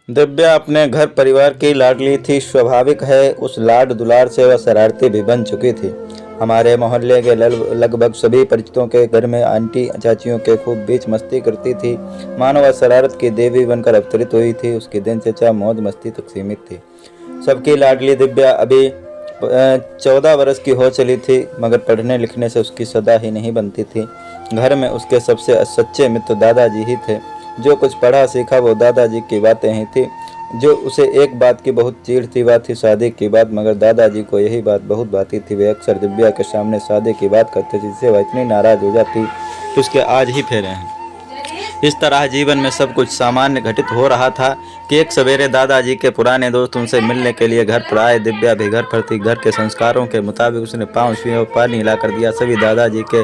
दिव्या अपने घर परिवार की लाडली थी। स्वाभाविक है उस लाड दुलार से वह शरारती भी बन चुकी थी। हमारे मोहल्ले के लगभग सभी परिचितों के घर में आंटी चाचियों के खूब बीच मस्ती करती थी। मानो वह शरारत की देवी बनकर अवतरित हुई थी। उसकी दिनचर्या मौज मस्ती तक सीमित थी। सबकी लाडली दिव्या अभी 14 वर्ष की हो चली थी, मगर पढ़ने लिखने से उसकी सदा ही नहीं बनती थी। घर में उसके सबसे सच्चे मित्र दादाजी ही थे। जो कुछ पढ़ा सीखा वो दादाजी की बातें ही थी। जो उसे एक बात की बहुत चिढ़ थी वह थी शादी की बात, मगर दादाजी को यही बात बहुत भाती थी। वे अक्सर दिव्या के सामने शादी की बात करते थे, जिससे वह इतनी नाराज हो जाती कि उसके आज ही फेरे हैं। इस तरह जीवन में सब कुछ सामान्य घटित हो रहा था कि एक सवेरे दादाजी के पुराने दोस्त उनसे मिलने के लिए घर पर आए। दिव्या भी घर पर थी। घर के संस्कारों के मुताबिक उसने पाँव छुए और पानी हिलाकर दिया। सभी दादाजी के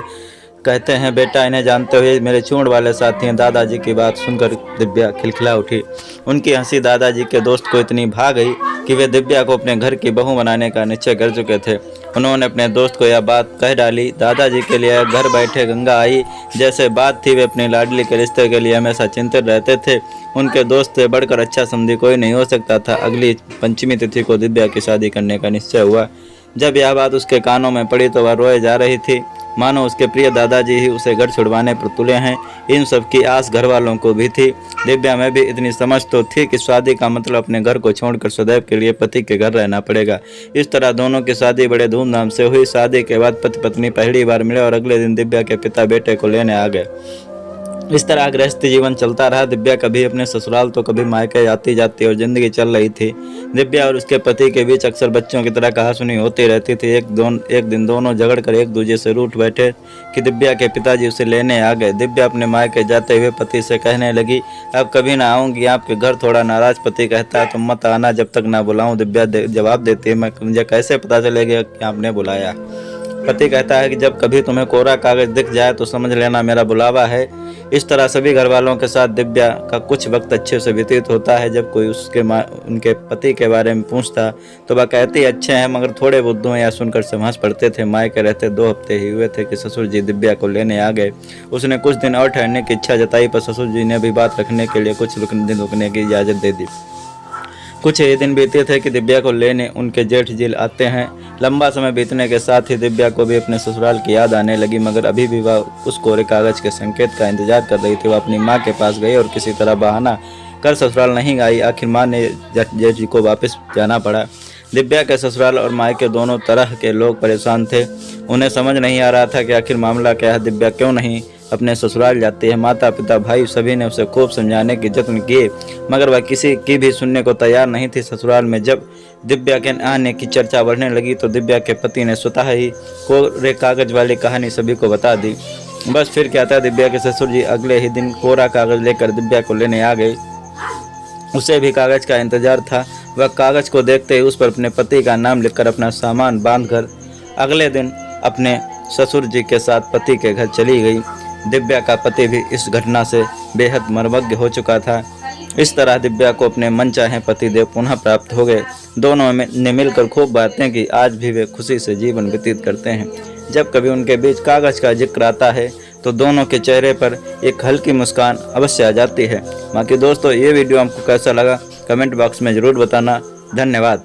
कहते हैं बेटा इन्हें जानते हुए मेरे चूड़ वाले साथी हैं। दादाजी की बात सुनकर दिव्या खिलखिला उठी। उनकी हंसी दादाजी के दोस्त को इतनी भा गई कि वे दिव्या को अपने घर की बहू बनाने का निश्चय कर चुके थे। उन्होंने अपने दोस्त को यह बात कह डाली। दादाजी के लिए घर बैठे गंगा आई जैसे बात थी। वे अपनी लाडली के रिश्ते के लिए हमेशा चिंतित रहते थे। उनके दोस्त से बढ़कर अच्छा समझी कोई नहीं हो सकता था। अगली पंचमी तिथि को दिव्या की शादी करने का निश्चय हुआ। जब यह बात उसके कानों में पड़ी तो वह रोए जा रही थी, मानो उसके प्रिय दादाजी ही उसे घर छुड़वाने पर तुले हैं। इन सब की आस घर वालों को भी थी। दिव्या में भी इतनी समझ तो थी कि शादी का मतलब अपने घर को छोड़कर सदैव के लिए पति के घर रहना पड़ेगा। इस तरह दोनों की शादी बड़े धूमधाम से हुई। शादी के बाद पति पत्नी पहली बार मिले और अगले दिन दिव्या के पिता बेटे को लेने आ गए। इस तरह गृहस्थी जीवन चलता रहा। दिव्या कभी अपने ससुराल तो कभी मायके आती जाती और जिंदगी चल रही थी। दिव्या और उसके पति के बीच अक्सर बच्चों की तरह कहासुनी होती रहती थी। एक दिन दोनों झगड़कर एक दूसरे से रूठ बैठे कि दिव्या के पिताजी उसे लेने आ गए। दिव्या अपने मायके जाते हुए पति से कहने लगी, अब कभी ना आऊँगी आपके घर। थोड़ा नाराज पति कहता है, तुम मत आना जब तक ना बुलाऊं। दिव्या जवाब देती है, मुझे कैसे पता चलेगा कि आपने बुलाया। पति कहता है कि जब कभी तुम्हें कोरा कागज दिख जाए तो समझ लेना मेरा बुलावा है। इस तरह सभी घर वालों के साथ दिव्या का कुछ वक्त अच्छे से व्यतीत होता है। जब कोई उनके पति के बारे में पूछता तो वह कहती अच्छे हैं, मगर थोड़े बुद्धू या सुनकर से हंस पड़ते थे। मायके रहते 2 हफ्ते ही हुए थे कि ससुर जी दिव्या को लेने आ गए। उसने कुछ दिन और ठहरने की इच्छा जताई, पर ससुर जी ने भी बात रखने के लिए कुछ दिन रुकने की इजाज़त दे दी। कुछ ही दिन बीते थे कि दिव्या को लेने उनके जेठ जी आते हैं। लंबा समय बीतने के साथ ही दिव्या को भी अपने ससुराल की याद आने लगी, मगर अभी भी वह उस कोरे कागज के संकेत का इंतजार कर रही थी। वह अपनी माँ के पास गई और किसी तरह बहाना कर ससुराल नहीं आई। आखिर माँ ने जेठ जी को वापस जाना पड़ा। दिव्या के ससुराल और मायके दोनों तरह के लोग परेशान थे। उन्हें समझ नहीं आ रहा था कि आखिर मामला क्या है। दिव्या क्यों नहीं अपने ससुराल जाती है। माता पिता भाई सभी ने उसे खूब समझाने के यत्न किए, मगर वह किसी की भी सुनने को तैयार नहीं थी। ससुराल में जब दिव्या के आने की चर्चा बढ़ने लगी तो दिव्या के पति ने स्वतः ही कोरे कागज वाली कहानी सभी को बता दी। बस फिर क्या था, दिव्या के ससुर जी अगले ही दिन कोरा कागज लेकर दिव्या को लेने आ गए। उसे भी कागज का इंतजार था। वह कागज को देखते ही उस पर अपने पति का नाम लिखकर अपना सामान बांधकर अगले दिन अपने ससुर जी के साथ पति के घर चली गई। दिव्या का पति भी इस घटना से बेहद मर्मज्ञ हो चुका था। इस तरह दिव्या को अपने मनचाहे पतिदेव पुनः प्राप्त हो गए। दोनों ने मिलकर खूब बातें की। आज भी वे खुशी से जीवन व्यतीत करते हैं। जब कभी उनके बीच कागज का जिक्र आता है तो दोनों के चेहरे पर एक हल्की मुस्कान अवश्य आ जाती है। बाकी दोस्तों, ये वीडियो आपको कैसा लगा कमेंट बॉक्स में ज़रूर बताना। धन्यवाद।